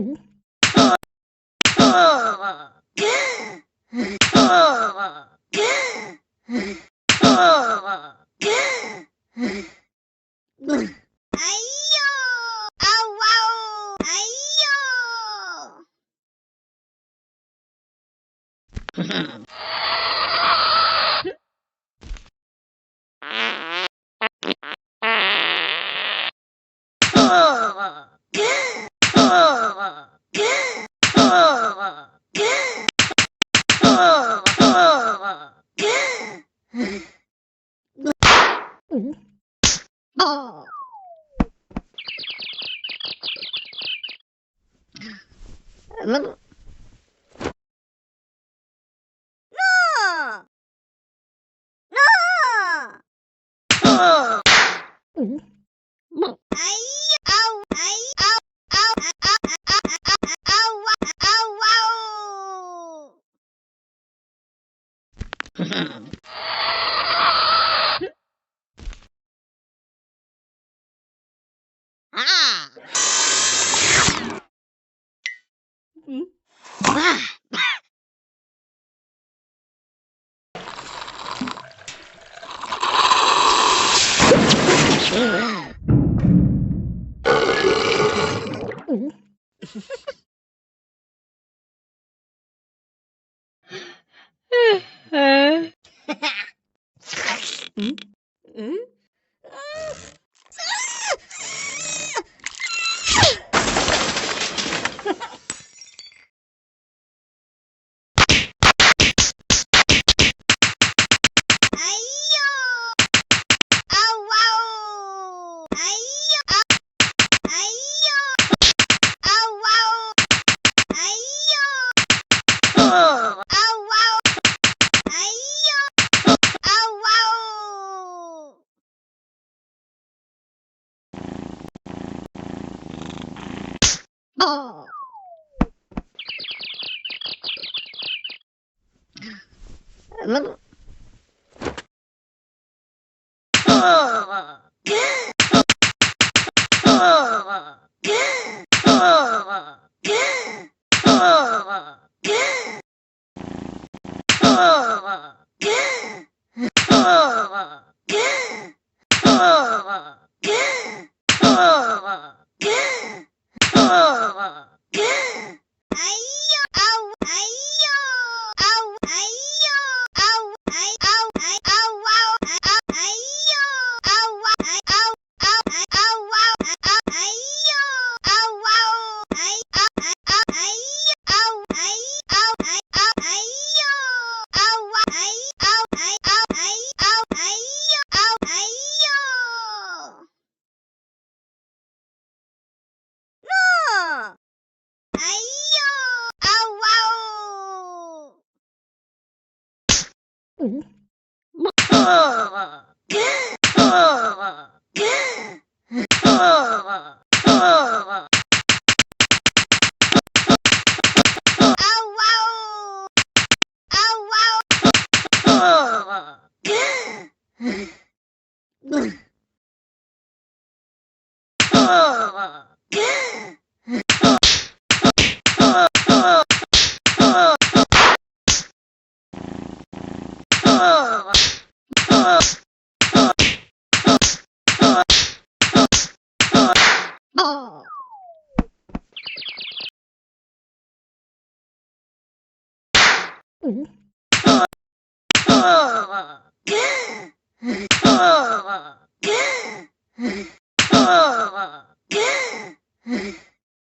아이요! 아와우! 아이요! 아이요! 아우! 아이! 아우! 아이요! 아와우! 아이요! 아이요! 아와우! 아이요! 아와우! 아이요! 아와우! 아이요! 아우! 아이요! 아우! 아이요! 아우! 아이! 아우! 아이! 아와우! 아이요! 아와! 아우! 아우! 아와우! 아이요! 아와우! 아이! 아이요! 아우! 아이! 아우! 아이요! 아와! 아이! 아우! 아이! 아우! 아이요! 아우! 아이요! 아이요! 아와우!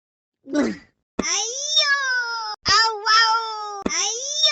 아와우! 아이요! 아와우! 아이요!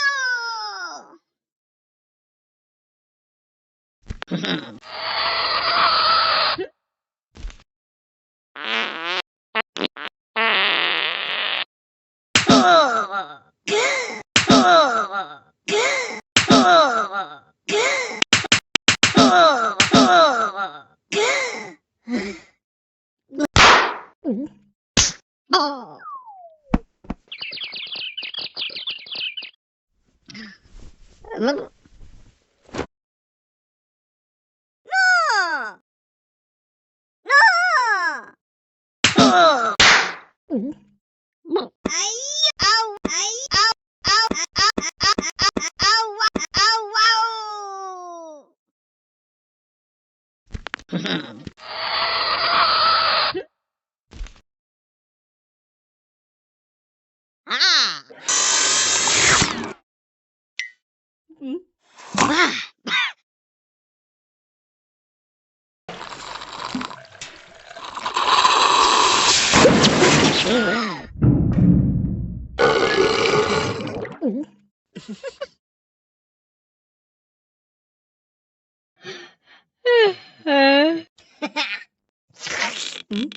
응?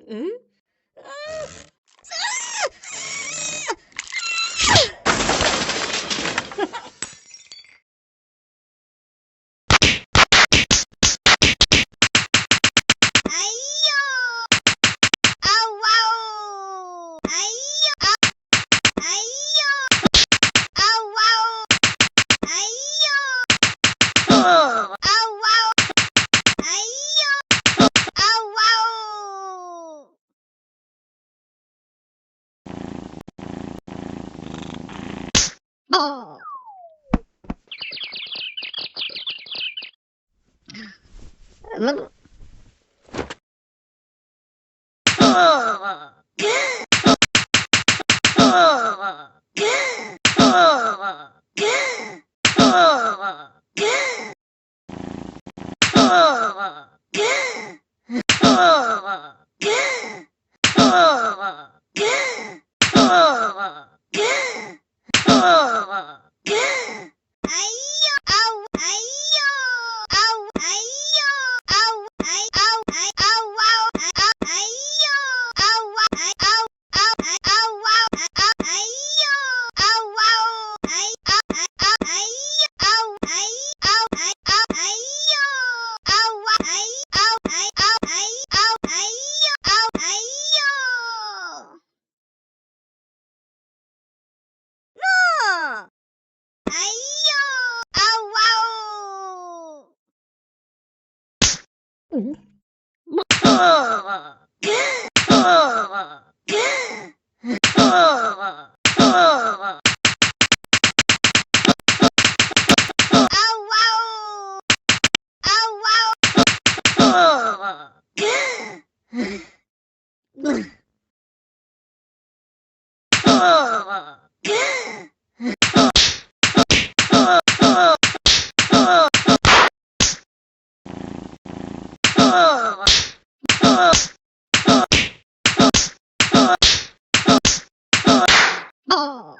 응? 아이요. 아와우. 아이요. 아이요. 아와우. 아이요. 아와우. 아이요. 아와우. 어. 아이요. 아우. 아이요. 아우. 아이요. 아우. 아이. 아우. 아이. 아와우. 아우. 아이요. 아와. 아이. 아우. 아우. 아이. 아와우. 아우. 아이요. 아와우. 아이. 아우. 아이. 아우. 아이요. 아우. 아이. 아우. 아이. 아우. 아이요. 아와. 아이. 아우. 아이. 아우. 아이. 아우. 아이요. 아우. 아이요. 너. 아이요. 아와우. 응? 아와우. 아와우. 어.